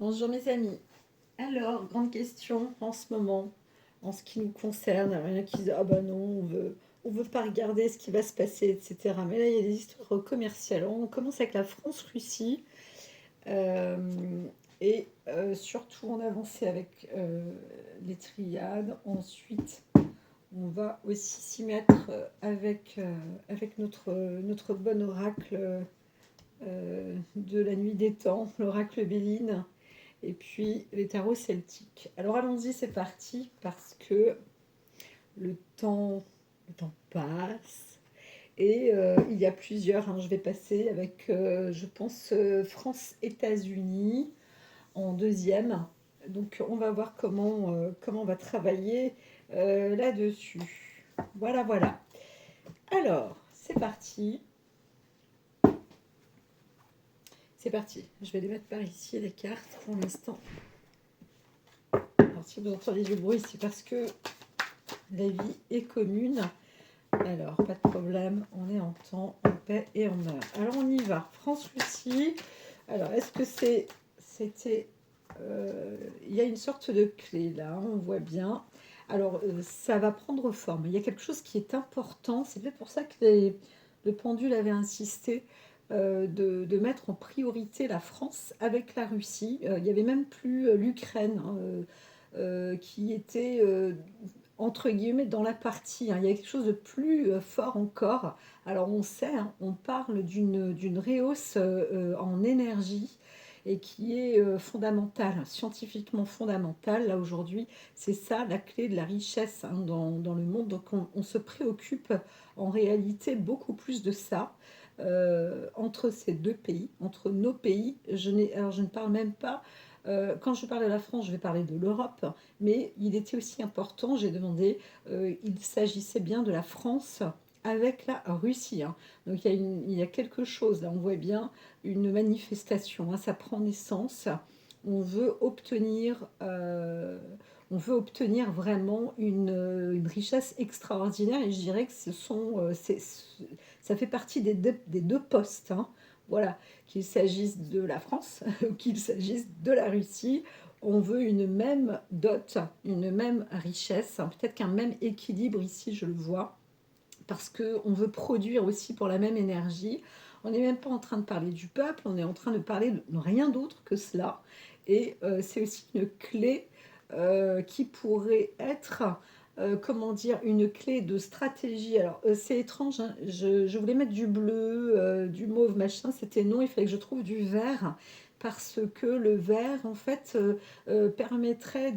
Bonjour mes amis. Alors, grande question en ce moment, en ce qui nous concerne. Il y en a qui disent ah ben non, on veut pas regarder ce qui va se passer, etc. Mais là, il y a des histoires commerciales. On commence avec la France-Russie euh, et surtout on avance avec les triades. Ensuite, on va aussi s'y mettre avec notre bon oracle de la nuit des temps, l'oracle Béline. Et puis les tarots celtiques. Alors allons-y, c'est parti, parce que le temps, le temps passe. Et il y a plusieurs, hein, je vais passer avec, je pense, France-États-Unis en deuxième. Donc on va voir comment on va travailler là-dessus. Voilà, voilà. Alors, c'est parti. C'est parti. Je vais les mettre par ici, les cartes, pour l'instant. Alors, si vous entendez du bruit, c'est parce que la vie est commune. Alors, pas de problème, on est en temps, en paix et en heure. Alors, on y va. France-Russie. Alors, est-ce que c'était... il y a une sorte de clé là, on voit bien. Alors, ça va prendre forme. Il y a quelque chose qui est important. C'est peut-être pour ça que le pendule avait insisté de mettre en priorité la France avec la Russie. Il n'y avait même plus l'Ukraine, hein, qui était entre guillemets dans la partie, hein. Il y a quelque chose de plus fort encore. Alors on sait, hein, on parle d'une rehausse en énergie et qui est fondamentale, scientifiquement fondamentale. Là aujourd'hui, c'est ça la clé de la richesse, hein, dans le monde. Donc on se préoccupe en réalité beaucoup plus de ça. Entre ces deux pays, entre nos pays, alors je ne parle même pas, quand je parle de la France, je vais parler de l'Europe, mais il était aussi important, j'ai demandé, il s'agissait bien de la France avec la Russie, hein. Donc il y a quelque chose, là on voit bien une manifestation, hein, ça prend naissance. On veut obtenir, euh, on veut obtenir vraiment une richesse extraordinaire, et je dirais que ça fait partie des deux postes, hein. Voilà, qu'il s'agisse de la France ou qu'il s'agisse de la Russie, on veut une même dot, une même richesse, hein, peut-être qu'un même équilibre ici, je le vois, parce qu'on veut produire aussi pour la même énergie. On n'est même pas en train de parler du peuple, on est en train de parler de rien d'autre que cela. Et c'est aussi une clé qui pourrait être, comment dire, une clé de stratégie. Alors, c'est étrange, hein, je voulais mettre du bleu, du mauve, machin, c'était non, il fallait que je trouve du vert, parce que le vert, en fait, permettrait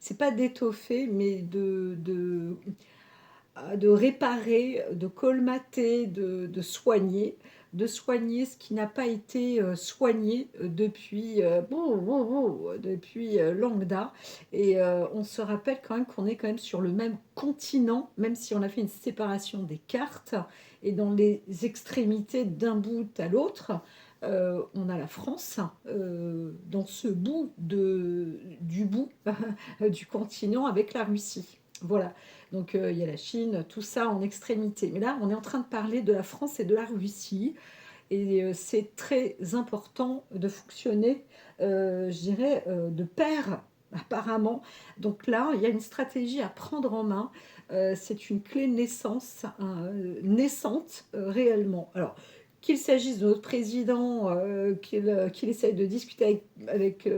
c'est pas d'étoffer, mais de réparer, de colmater, de soigner ce qui n'a pas été soigné depuis Langda. Et on se rappelle quand même qu'on est quand même sur le même continent, même si on a fait une séparation des cartes, et dans les extrémités d'un bout à l'autre, on a la France dans ce du bout du continent avec la Russie. Voilà. Donc il y a la Chine, tout ça en extrémité. Mais là, on est en train de parler de la France et de la Russie. Et c'est très important de fonctionner, je dirais, de pair, apparemment. Donc là, il y a une stratégie à prendre en main. C'est une clé naissance, hein, naissante réellement. Alors, qu'il s'agisse de notre président, qu'il essaye de discuter avec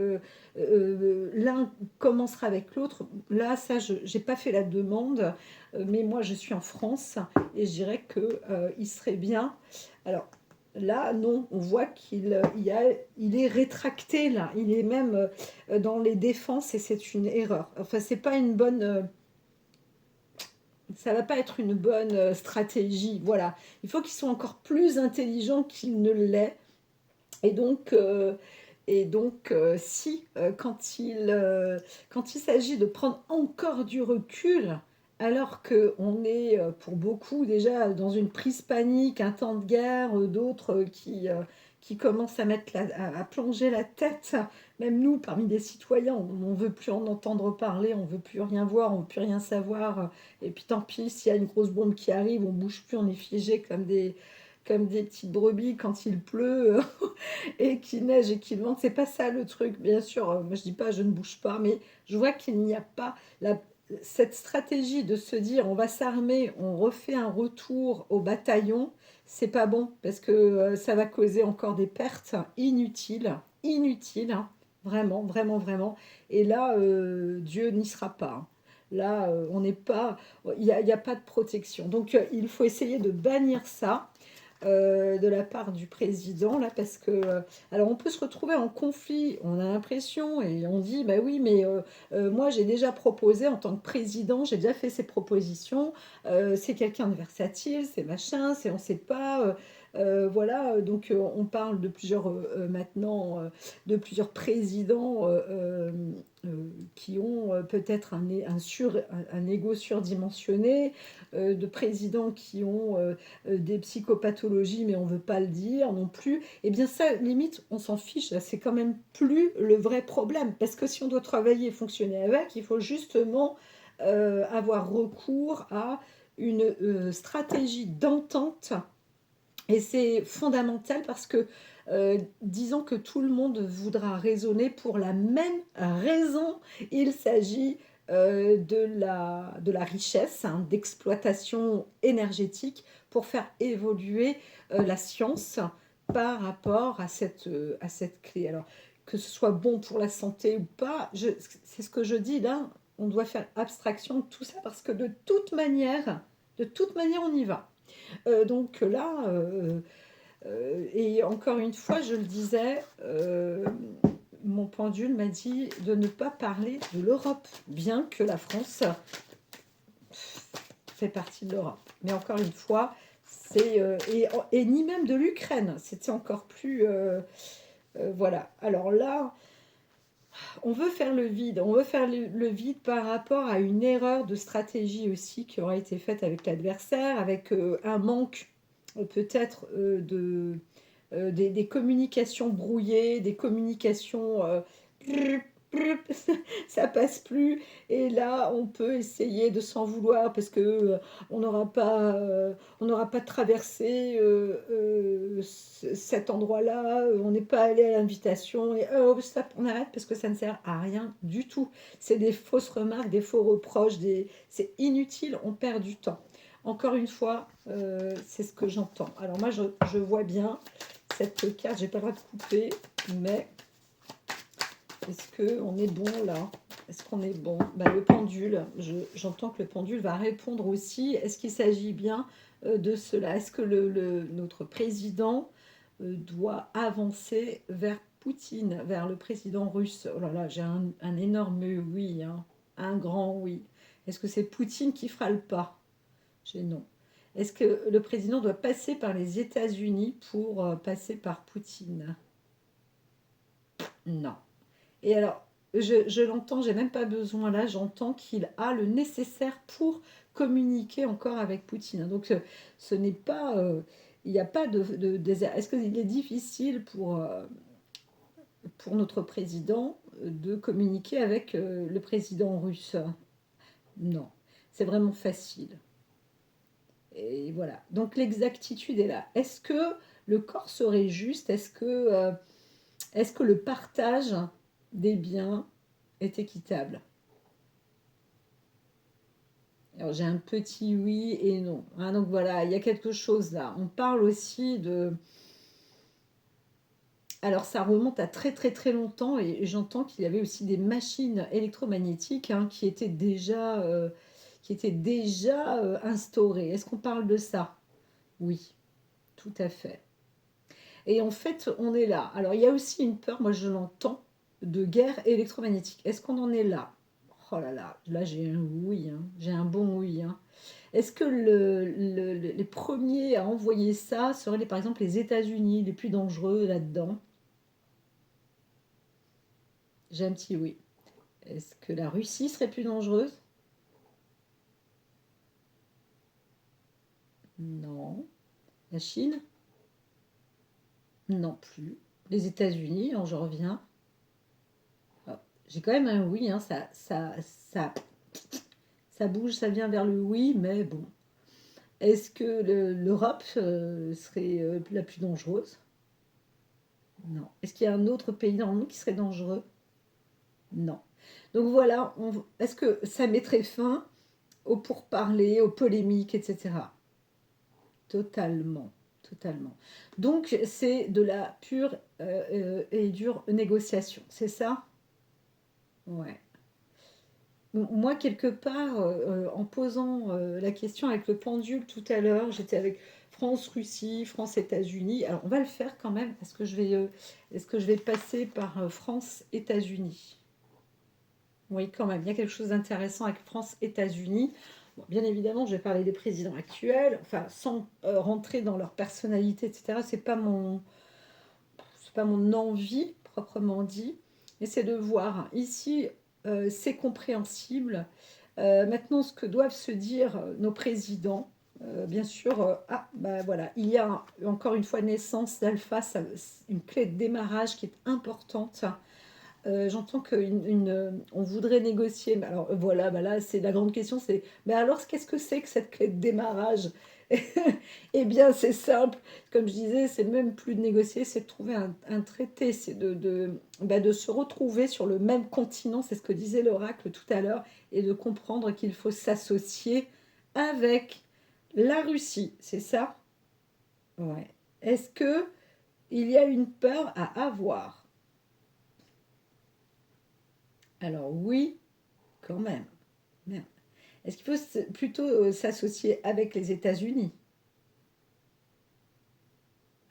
l'un commencera avec l'autre. Là, ça, je n'ai pas fait la demande, mais moi, je suis en France et je dirais qu'il serait bien. Alors, là, non, on voit il est rétracté, là. Il est même dans les défenses et c'est une erreur. Enfin, c'est pas une bonne. Ça va pas être une bonne stratégie. Voilà. Il faut qu'ils soient encore plus intelligents qu'ils ne l'est. Et donc, si, quand il s'agit de prendre encore du recul, alors qu'on est pour beaucoup déjà dans une prise panique, un temps de guerre, d'autres qui commencent à plonger la tête, même nous, parmi les citoyens, on ne veut plus en entendre parler, on ne veut plus rien voir, on ne veut plus rien savoir, et puis tant pis, s'il y a une grosse bombe qui arrive, on ne bouge plus, on est figé comme comme des petites brebis quand il pleut et qu'il neige et qu'il vente. C'est pas ça le truc, bien sûr. Moi, je dis pas je ne bouge pas, mais je vois qu'il n'y a pas cette stratégie de se dire on va s'armer, on refait un retour au bataillon. C'est pas bon parce que ça va causer encore des pertes inutiles, inutiles, hein. Vraiment, vraiment, vraiment. Et là, Dieu n'y sera pas, hein. Là, on n'est pas, il y a pas de protection. Donc, il faut essayer de bannir ça de la part du président, là, parce que, alors on peut se retrouver en conflit, on a l'impression, et on dit, bah oui, mais moi j'ai déjà proposé en tant que président, j'ai déjà fait ces propositions, c'est quelqu'un de versatile, c'est machin, c'est on sait pas, voilà, donc on parle de plusieurs, maintenant, de plusieurs présidents qui ont peut-être un ego surdimensionné, de présidents qui ont des psychopathologies, mais on ne veut pas le dire non plus, eh bien ça, limite, on s'en fiche, c'est quand même plus le vrai problème, parce que si on doit travailler et fonctionner avec, il faut justement avoir recours à une stratégie d'entente, et c'est fondamental parce que disons que tout le monde voudra raisonner pour la même raison. Il s'agit de la richesse, hein, d'exploitation énergétique pour faire évoluer la science par rapport à cette clé. Alors, que ce soit bon pour la santé ou pas, c'est ce que je dis là, on doit faire abstraction de tout ça parce que de toute manière, on y va. Donc là, et encore une fois, je le disais, mon pendule m'a dit de ne pas parler de l'Europe, bien que la France fait partie de l'Europe. Mais encore une fois, et ni même de l'Ukraine, c'était encore plus... voilà. Alors là, on veut faire le vide. On veut faire le vide par rapport à une erreur de stratégie aussi qui aura été faite avec l'adversaire, avec un manque peut-être des communications brouillées, des communications ça passe plus. Et là, on peut essayer de s'en vouloir parce que on n'aura pas traversé cet endroit-là, on n'est pas allé à l'invitation et oh, stop, on arrête parce que ça ne sert à rien du tout. C'est des fausses remarques, des faux reproches, c'est inutile, on perd du temps. Encore une fois, c'est ce que j'entends. Alors moi, je vois bien cette carte, j'ai pas le droit de couper, mais est-ce qu'on est bon là? Est-ce qu'on est bon? Le pendule, j'entends que le pendule va répondre aussi. Est-ce qu'il s'agit bien de cela? Est-ce que notre président doit avancer vers Poutine, vers le président russe? Oh là là, j'ai un énorme oui, hein, un grand oui. Est-ce que c'est Poutine qui fera le pas? J'ai non. Est-ce que le président doit passer par les États-Unis pour passer par Poutine? Non. Et alors, je l'entends, j'ai même pas besoin là, j'entends qu'il a le nécessaire pour communiquer encore avec Poutine. Donc, ce n'est pas, il n'y a pas de désert. Est-ce qu'il est difficile pour notre président de communiquer avec le président russe? Non, c'est vraiment facile. Et voilà. Donc, l'exactitude est là. Est-ce que le corps serait juste? Est-ce que le partage des biens est équitable? Alors j'ai un petit oui et non, hein, donc voilà, il y a quelque chose là. On parle aussi de... Alors ça remonte à très très très longtemps et j'entends qu'il y avait aussi des machines électromagnétiques, hein, qui étaient déjà instaurées. Est-ce qu'on parle de ça? Oui, tout à fait. Et en fait, on est là. Alors, il y a aussi une peur, moi je l'entends, de guerre électromagnétique. Est-ce qu'on en est là? Oh là j'ai un oui, hein. J'ai un bon oui, hein. Est-ce que les premiers à envoyer ça seraient par exemple les États-Unis, les plus dangereux là-dedans? J'ai un petit oui. Est-ce que la Russie serait plus dangereuse? Non. La Chine? Non plus. Les États-Unis, je reviens. Oh, j'ai quand même un oui, hein. Ça bouge, ça vient vers le oui, mais bon. Est-ce que l'Europe serait la plus dangereuse? Non. Est-ce qu'il y a un autre pays dans le monde qui serait dangereux? Non. Donc voilà, est-ce que ça mettrait fin aux pourparlers, aux polémiques, etc. Totalement, totalement. Donc c'est de la pure et dure négociation, c'est ça? Ouais. Moi, quelque part, en posant la question avec le pendule tout à l'heure, j'étais avec France, Russie, France, États-Unis. Alors, on va le faire quand même. Est-ce que je vais passer par France, États-Unis? Oui, quand même. Il y a quelque chose d'intéressant avec France, États-Unis. Bon, bien évidemment, je vais parler des présidents actuels, enfin, sans rentrer dans leur personnalité, etc. C'est pas mon envie proprement dit, mais c'est de voir ici, c'est compréhensible. Maintenant, ce que doivent se dire nos présidents, bien sûr, bah voilà, il y a encore une fois naissance d'Alpha, une clé de démarrage qui est importante. J'entends qu'on voudrait négocier. Mais alors voilà, bah là, c'est la grande question, c'est, mais alors qu'est-ce que c'est que cette clé de démarrage? Eh bien, c'est simple. Comme je disais, c'est même plus de négocier, c'est de trouver un traité, c'est de se retrouver sur le même continent, c'est ce que disait l'oracle tout à l'heure, et de comprendre qu'il faut s'associer avec la Russie. C'est ça? Ouais. Est-ce que il y a une peur à avoir? Alors oui, quand même. Merde. Est-ce qu'il faut plutôt s'associer avec les États-Unis?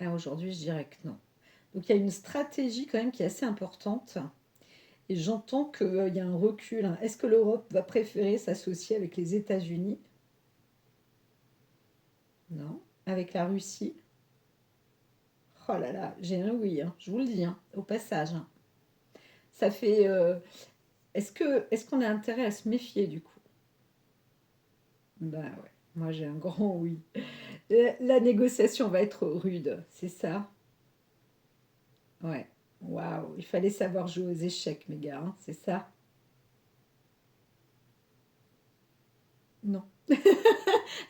Alors aujourd'hui, je dirais que non. Donc il y a une stratégie quand même qui est assez importante. Et j'entends qu'il y a un recul, hein. Est-ce que l'Europe va préférer s'associer avec les États-Unis? Non. Avec la Russie? Oh là là, j'ai un oui, hein, je vous le dis, hein, au passage, hein. Ça fait. Est-ce qu'on a intérêt à se méfier du coup? Bah ouais, moi j'ai un grand oui. La négociation va être rude, c'est ça? Ouais. Waouh, il fallait savoir jouer aux échecs, mes gars, hein, c'est ça? Non.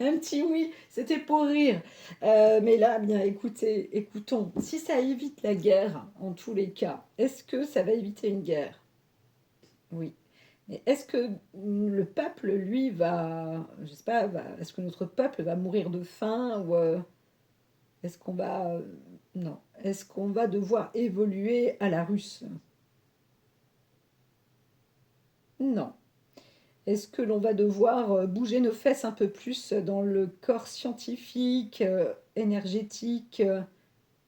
Un petit oui, c'était pour rire. Mais là, bien, écoutez, écoutons. Si ça évite la guerre, en tous les cas, est-ce que ça va éviter une guerre? Oui. Mais est-ce que le peuple, lui, je sais pas, est-ce que notre peuple va mourir de faim ou est-ce qu'on va, non, est-ce qu'on va devoir évoluer à la russe? Non. Est-ce que l'on va devoir bouger nos fesses un peu plus dans le corps scientifique, énergétique?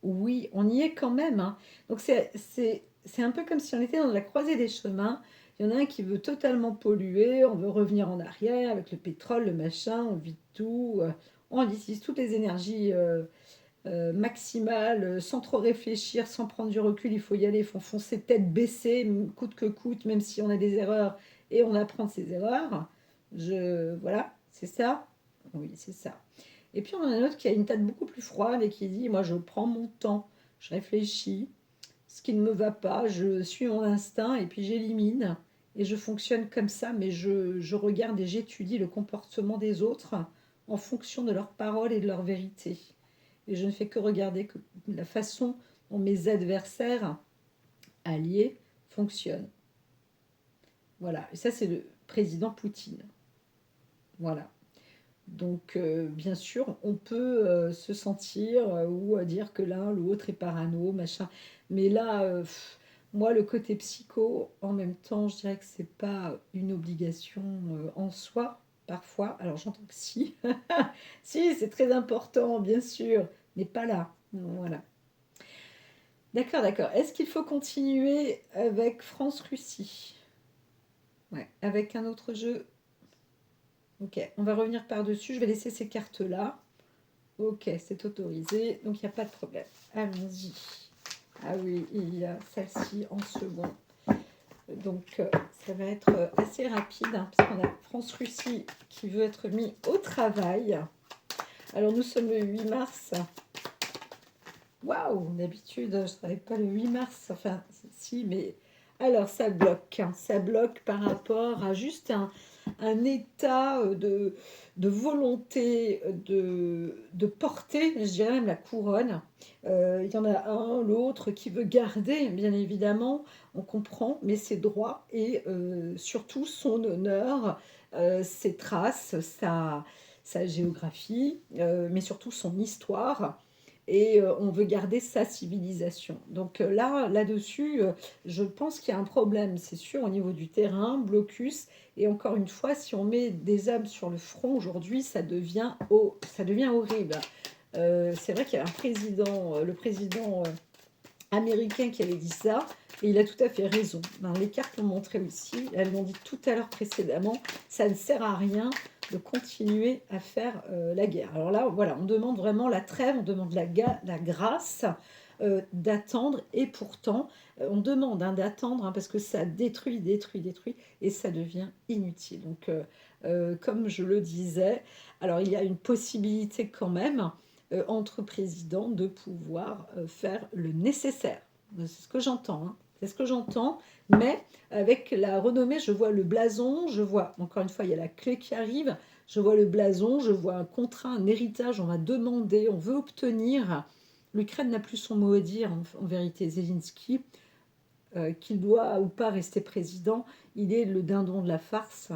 Oui, on y est quand même, hein. Donc c'est un peu comme si on était dans la croisée des chemins. Il y en a un qui veut totalement polluer, on veut revenir en arrière avec le pétrole, le machin, on vide tout, on utilise toutes les énergies maximales, sans trop réfléchir, sans prendre du recul, il faut y aller, il faut foncer tête baissée, coûte que coûte, même si on a des erreurs, et on apprend de ses erreurs. Voilà, c'est ça? Oui, c'est ça. Et puis on en a un autre qui a une tête beaucoup plus froide et qui dit, moi je prends mon temps, je réfléchis, ce qui ne me va pas, je suis mon instinct et puis j'élimine. Et je fonctionne comme ça, mais je regarde et j'étudie le comportement des autres en fonction de leurs paroles et de leur vérité. Et je ne fais que regarder que la façon dont mes adversaires alliés fonctionnent. Voilà, et ça c'est le président Poutine. Voilà. Donc, bien sûr, on peut se sentir ou dire que l'un, l'autre est parano, machin. Mais là, moi, le côté psycho, en même temps, je dirais que c'est pas une obligation en soi, parfois. Alors, j'entends que si. Si, c'est très important, bien sûr, mais pas là. Voilà. D'accord, d'accord. Est-ce qu'il faut continuer avec France-Russie? Ouais, avec un autre jeu. Ok, on va revenir par-dessus. Je vais laisser ces cartes-là. Ok, c'est autorisé, donc il n'y a pas de problème. Allons-y. Ah oui, il y a celle-ci en second. Donc ça va être assez rapide, hein, parce qu'on a France-Russie qui veut être mis au travail. Alors nous sommes le 8 mars. Waouh, d'habitude je ne travaille pas le 8 mars. Enfin, si, mais alors ça bloque. Hein, ça bloque par rapport à juste un état de volonté de porter, je dirais même la couronne. Il y en a un, l'autre qui veut garder, bien évidemment, on comprend, mais ses droits et surtout son honneur, ses traces, sa géographie, mais surtout son histoire. Et on veut garder sa civilisation. Donc là-dessus, je pense qu'il y a un problème, c'est sûr, au niveau du terrain, blocus. Et encore une fois, si on met des hommes sur le front aujourd'hui, ça devient horrible. C'est vrai qu'il y a un président, le président américain qui avait dit ça, et il a tout à fait raison. Ben, les cartes l'ont montré aussi, elles l'ont dit tout à l'heure précédemment, ça ne sert à rien de continuer à faire la guerre. Alors là, voilà, on demande vraiment la trêve, on demande la grâce d'attendre, et pourtant, on demande d'attendre, parce que ça détruit, et ça devient inutile. Donc, comme je le disais, alors il y a une possibilité quand même, entre présidents, de pouvoir faire le nécessaire. C'est ce que j'entends, hein. C'est ce que j'entends, mais avec la renommée, je vois le blason, je vois, encore une fois, il y a la clé qui arrive, je vois le blason, je vois un contrat, un héritage, on va demander, on veut obtenir. L'Ukraine n'a plus son mot à dire, en vérité. Zelensky, qu'il doit ou pas rester président, il est le dindon de la farce.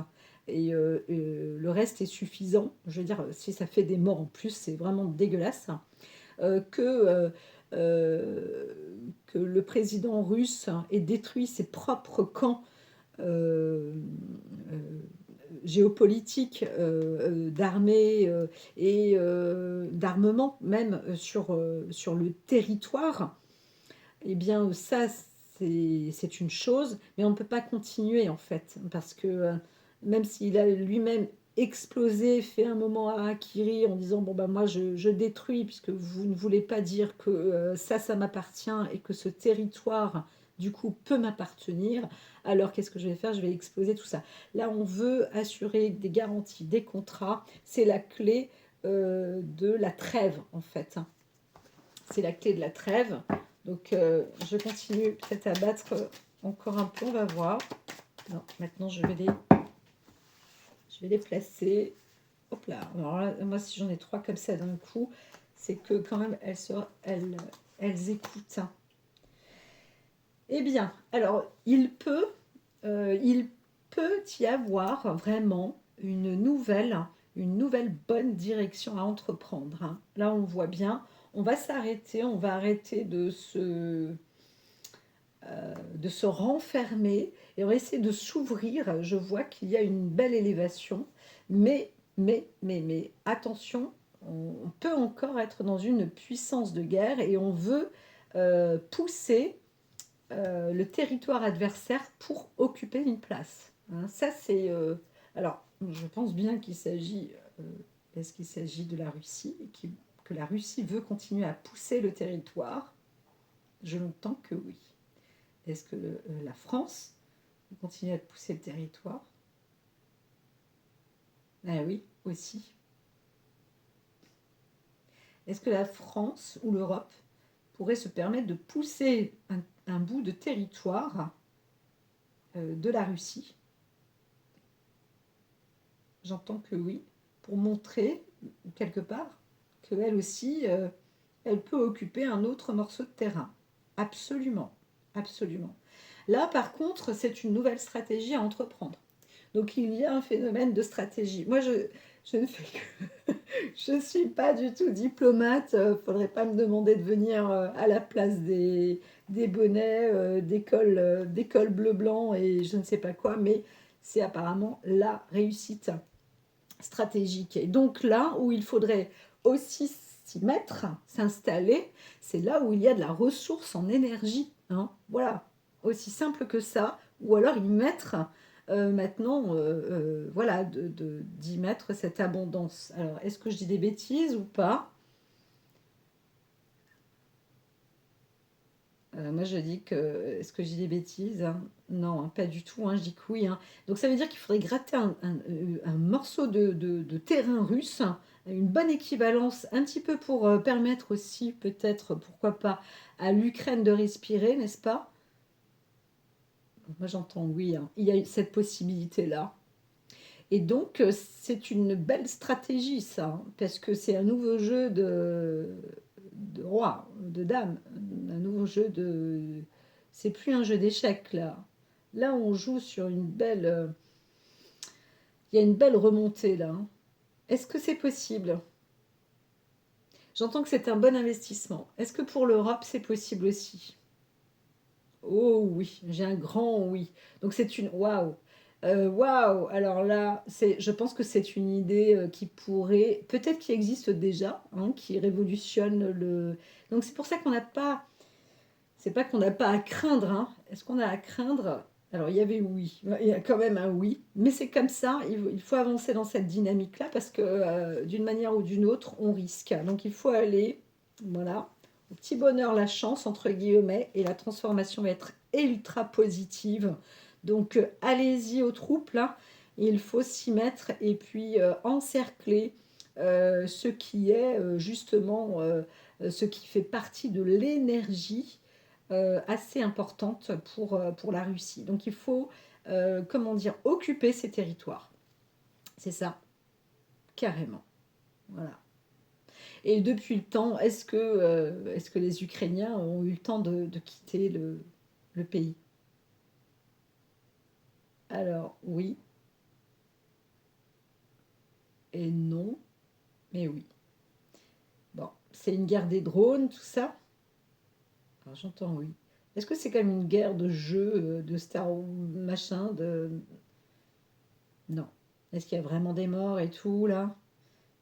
Et le reste est suffisant. Je veux dire, si ça fait des morts en plus, c'est vraiment dégueulasse. Euh, que, euh, euh, que le président russe ait détruit ses propres camps euh, euh, géopolitiques, d'armée et d'armement, même sur le territoire, eh bien, ça, c'est une chose, mais on ne peut pas continuer, en fait, parce que même s'il a lui-même explosé, fait un moment à Akiri en disant, bon, ben moi, je détruis, puisque vous ne voulez pas dire que ça m'appartient, et que ce territoire, du coup, peut m'appartenir, alors qu'est-ce que je vais faire? Je vais exploser tout ça. Là, on veut assurer des garanties, des contrats, c'est la clé de la trêve, en fait. C'est la clé de la trêve. Donc, je continue peut-être à battre encore un peu, on va voir. Non, maintenant, je vais les placer. Hop là. Alors là, moi, si j'en ai 3 comme ça d'un coup, c'est que quand même, elles écoutent. Eh bien, alors, il peut y avoir vraiment une nouvelle bonne direction à entreprendre, hein. Là, on voit bien, on va s'arrêter, on va arrêter de se renfermer, et on va essayer de s'ouvrir. Je vois qu'il y a une belle élévation, mais attention, on peut encore être dans une puissance de guerre, et on veut pousser le territoire adversaire pour occuper une place, hein. Ça, c'est... alors, je pense bien qu'il s'agit... est-ce qu'il s'agit de la Russie, que la Russie veut continuer à pousser le territoire? Je l'entends que oui. Est-ce que la France veut continuer à pousser le territoire? Ah oui, aussi. Est-ce que la France ou l'Europe pourrait se permettre de pousser un bout de territoire de la Russie? J'entends que oui, pour montrer quelque part qu'elle aussi, elle peut occuper un autre morceau de terrain. Absolument, absolument. Là, par contre, c'est une nouvelle stratégie à entreprendre. Donc, il y a un phénomène de stratégie. Moi, je ne fais que... je ne suis pas du tout diplomate. Il ne faudrait pas me demander de venir à la place des bonnets, d'école bleu-blanc et je ne sais pas quoi, mais c'est apparemment la réussite stratégique. Et donc là où il faudrait aussi s'y mettre, s'installer, c'est là où il y a de la ressource en énergie, hein. Voilà, aussi simple que ça. Ou alors y mettre maintenant, voilà, d'y mettre cette abondance. Alors, est-ce que je dis des bêtises ou pas? Moi, je dis que... Est-ce que je dis des bêtises, hein? Non, hein, pas du tout, hein, je dis que oui, hein. Donc, ça veut dire qu'il faudrait gratter un morceau de terrain russe, une bonne équivalence, un petit peu pour permettre aussi, peut-être, pourquoi pas, à l'Ukraine de respirer, n'est-ce pas? Moi, j'entends oui, hein. Il y a cette possibilité-là. Et donc, c'est une belle stratégie, ça, hein, parce que c'est un nouveau jeu de roi, de dame, un nouveau jeu de... C'est plus un jeu d'échecs, là. Là, on joue sur une belle... Il y a une belle remontée, là, hein. Est-ce que c'est possible? J'entends que c'est un bon investissement. Est-ce que pour l'Europe, c'est possible aussi? Oh oui, j'ai un grand oui. Donc c'est une waouh. Waouh. Alors là, je pense que c'est une idée qui pourrait, peut-être qui existe déjà, hein, qui révolutionne le. Donc c'est pour ça qu'on n'a pas, c'est pas qu'on n'a pas à craindre, hein. Est-ce qu'on a à craindre? Alors il y avait oui, il y a quand même un oui, mais c'est comme ça. Il faut avancer dans cette dynamique-là parce que d'une manière ou d'une autre, on risque. Donc il faut aller, voilà, au petit bonheur, la chance entre guillemets, et la transformation va être ultra positive. Donc allez-y aux troupes là. Il faut s'y mettre et puis encercler ce qui est justement ce qui fait partie de l'énergie assez importante pour la Russie. Donc il faut, comment dire, occuper ces territoires. C'est ça, carrément. Voilà. Et depuis le temps, est-ce que les Ukrainiens ont eu le temps de quitter le pays? Alors oui et non, mais oui. Bon, c'est une guerre des drones, tout ça. Alors j'entends oui. Est-ce que c'est comme une guerre de jeu, de Star Wars, machin, de... Non. Est-ce qu'il y a vraiment des morts et tout, là?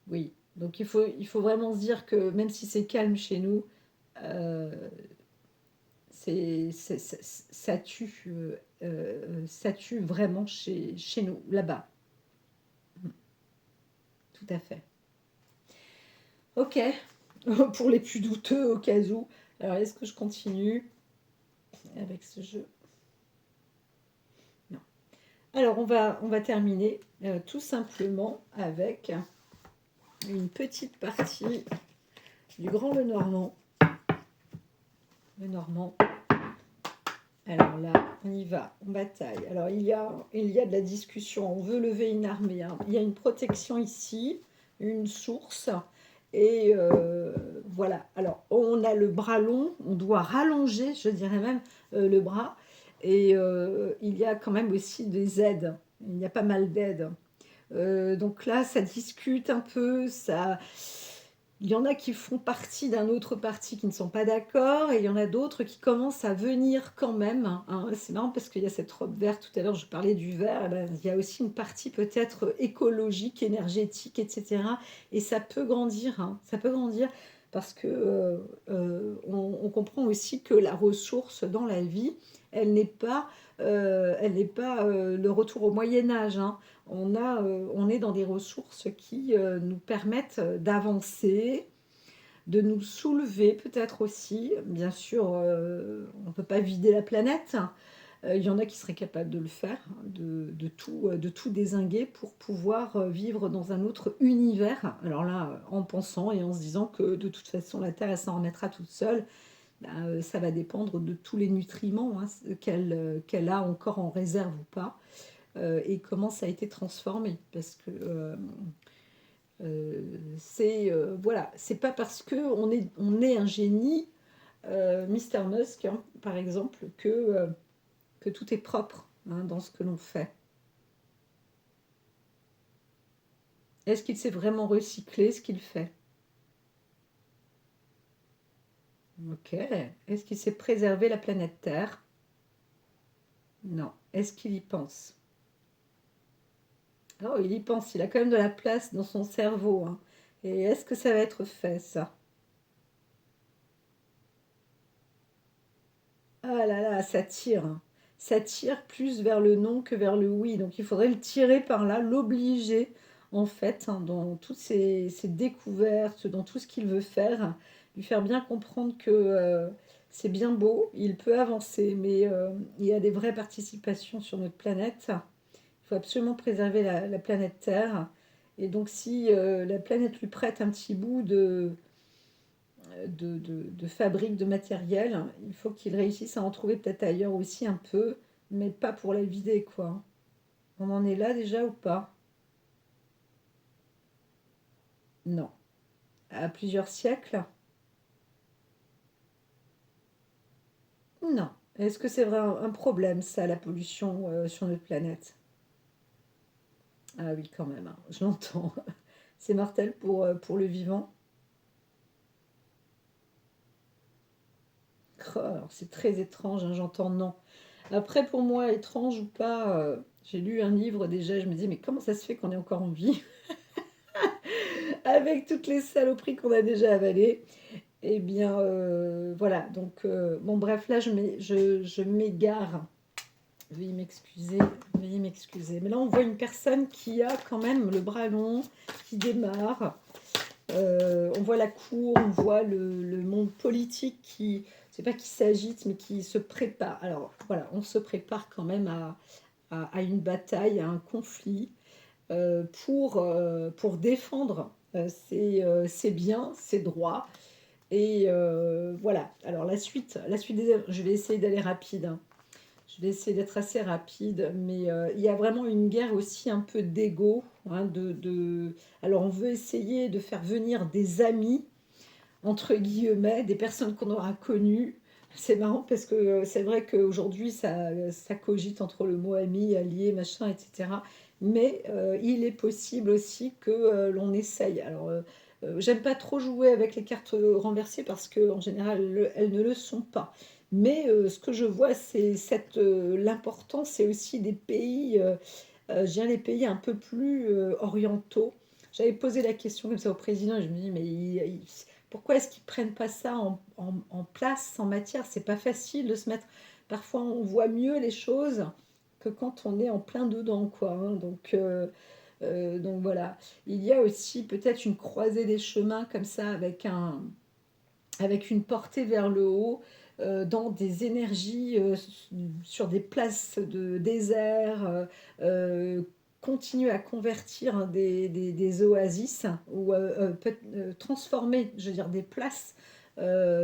Oui. Donc il faut vraiment se dire que même si c'est calme chez nous, euh, ça tue vraiment chez nous, là-bas. Tout à fait. Ok. Pour les plus douteux, au cas où. Alors, est-ce que je continue avec ce jeu? Non. Alors, on va terminer tout simplement avec une petite partie du Grand Lenormand. Lenormand. Alors là, on y va, on bataille. Alors il y a de la discussion, on veut lever une armée, hein. Il y a une protection ici, une source, et voilà. Alors on a le bras long, on doit rallonger, je dirais même, le bras, et il y a quand même aussi des aides, il y a pas mal d'aides. Donc là, ça discute un peu, ça... Il y en a qui font partie d'un autre parti qui ne sont pas d'accord, et il y en a d'autres qui commencent à venir quand même, hein. C'est marrant parce qu'il y a cette robe verte, tout à l'heure je parlais du vert, eh ben, il y a aussi une partie peut-être écologique, énergétique, etc. Et ça peut grandir, hein, ça peut grandir parce que on comprend aussi que la ressource dans la vie, elle n'est pas le retour au Moyen Âge, hein. On est dans des ressources qui nous permettent d'avancer, de nous soulever peut-être aussi. Bien sûr, on ne peut pas vider la planète. Il y en a qui seraient capables de le faire, de tout dézinguer pour pouvoir vivre dans un autre univers. Alors là, en pensant et en se disant que de toute façon, la Terre, elle s'en remettra toute seule. Ça va dépendre de tous les nutriments, hein, qu'elle a encore en réserve ou pas, et comment ça a été transformé. Parce que c'est voilà, c'est pas parce que on est un génie, Mister Musk, hein, par exemple, que tout est propre, hein, dans ce que l'on fait. Est-ce qu'il sait vraiment recycler ce qu'il fait? Ok. Est-ce qu'il sait préserver la planète Terre? Non. Est-ce qu'il y pense? Oh, il y pense, il a quand même de la place dans son cerveau, hein. Et est-ce que ça va être fait, ça? Ah là là, ça tire, hein. Ça tire plus vers le non que vers le oui. Donc il faudrait le tirer par là, l'obliger, en fait, hein, dans toutes ses découvertes, dans tout ce qu'il veut faire, lui faire bien comprendre que c'est bien beau, il peut avancer, mais il y a des vraies participations sur notre planète. Il faut absolument préserver la planète Terre. Et donc si la planète lui prête un petit bout de fabrique, de matériel, il faut qu'il réussisse à en trouver peut-être ailleurs aussi un peu, mais pas pour la vider, quoi. On en est là déjà ou pas? Non. À plusieurs siècles? Non. Est-ce que c'est vrai un problème, ça, la pollution sur notre planète? Ah oui, quand même, hein, je l'entends. C'est mortel pour le vivant. Alors, c'est très étrange, hein, j'entends non. Après, pour moi, étrange ou pas, j'ai lu un livre déjà, je me dis, mais comment ça se fait qu'on est encore en vie avec toutes les saloperies qu'on a déjà avalées? Eh bien, voilà, donc, bon, bref, là, je m'égare. Veuillez m'excuser, veuillez m'excuser. Mais là, on voit une personne qui a quand même le bras long, qui démarre. On voit la cour, on voit le monde politique qui, c'est pas qui s'agite, mais qui se prépare. Alors voilà, on se prépare quand même à une bataille, à un conflit pour défendre ses biens, ses droits. Et voilà. Alors la suite je vais essayer d'aller rapide, hein. Je vais essayer d'être assez rapide, mais il y a vraiment une guerre aussi un peu d'ego, hein, Alors on veut essayer de faire venir des amis, entre guillemets, des personnes qu'on aura connues. C'est marrant parce que c'est vrai qu'aujourd'hui ça cogite entre le mot ami, allié, machin, etc. Mais il est possible aussi que l'on essaye. Alors j'aime pas trop jouer avec les cartes renversées parce qu'en général elles ne le sont pas. Mais ce que je vois, c'est l'important, c'est aussi des pays, je dirais les pays un peu plus orientaux. J'avais posé la question comme ça au président et je me dis, mais pourquoi est-ce qu'ils ne prennent pas ça en place, en matière? C'est pas facile de se mettre. Parfois, on voit mieux les choses que quand on est en plein dedans, quoi, hein. Donc voilà. Il y a aussi peut-être une croisée des chemins comme ça avec une portée vers le haut, dans des énergies, sur des places de désert, continuer à convertir, hein, des oasis ou transformer, je veux dire, des places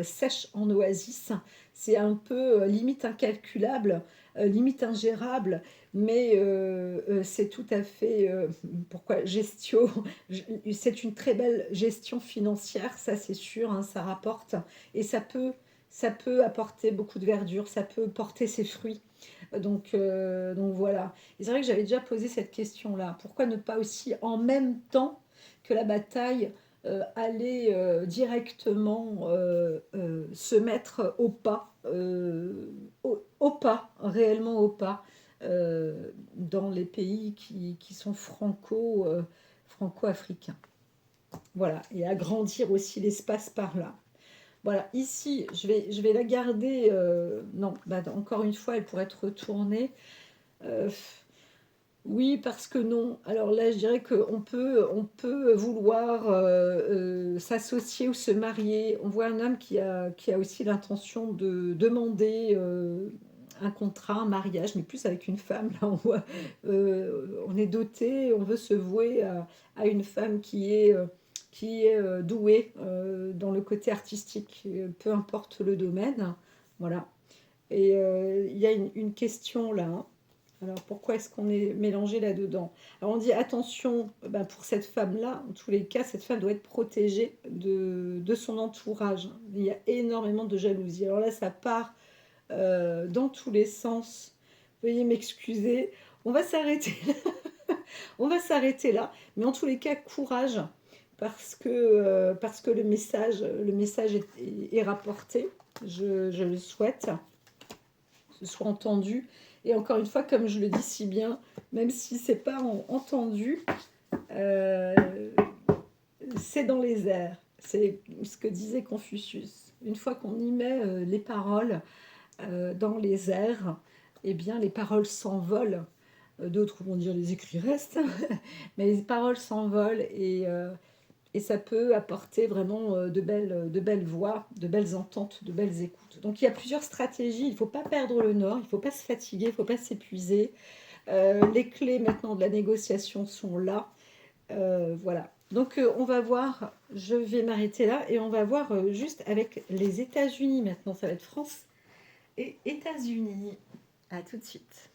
sèches en oasis. C'est un peu limite incalculable, limite ingérable, mais c'est tout à fait, pourquoi gestio, c'est une très belle gestion financière, ça c'est sûr, hein, ça rapporte et ça peut apporter beaucoup de verdure, ça peut porter ses fruits. Donc voilà. Et c'est vrai que j'avais déjà posé cette question-là. Pourquoi ne pas aussi en même temps que la bataille aller directement se mettre au pas, au pas, réellement au pas, dans les pays qui sont franco-africains. Voilà, et agrandir aussi l'espace par là. Voilà, ici, je vais la garder. Non, bah, encore une fois, elle pourrait être retournée. Euh, oui, parce que non. Alors là, je dirais on peut vouloir s'associer ou se marier. On voit un homme qui a aussi l'intention de demander un contrat, un mariage, mais plus avec une femme. Là, on est doté, on veut se vouer à une femme qui est douée dans le côté artistique, peu importe le domaine. Voilà. Et il y a une question là, hein. Alors pourquoi est-ce qu'on est mélangé là-dedans? Alors on dit attention, ben, pour cette femme-là, en tous les cas, cette femme doit être protégée de son entourage. Il y a énormément de jalousie. Alors là, ça part dans tous les sens. Veuillez m'excuser. On va s'arrêter là. On va s'arrêter là. Mais en tous les cas, courage, parce que le message est rapporté. Je le souhaite, que ce soit entendu. Et encore une fois, comme je le dis si bien, même si c'est pas entendu, euh, c'est dans les airs. C'est ce que disait Confucius. Une fois qu'on y met les paroles dans les airs, eh bien les paroles s'envolent. D'autres vont dire les écrits restent, mais les paroles s'envolent et ça peut apporter vraiment de belles voix, de belles ententes, de belles écoutes. Donc il y a plusieurs stratégies, il ne faut pas perdre le nord, il ne faut pas se fatiguer, il ne faut pas s'épuiser. Les clés maintenant de la négociation sont là. Voilà. Donc on va voir, je vais m'arrêter là et on va voir juste avec les États-Unis maintenant, ça va être France et États-Unis. À tout de suite.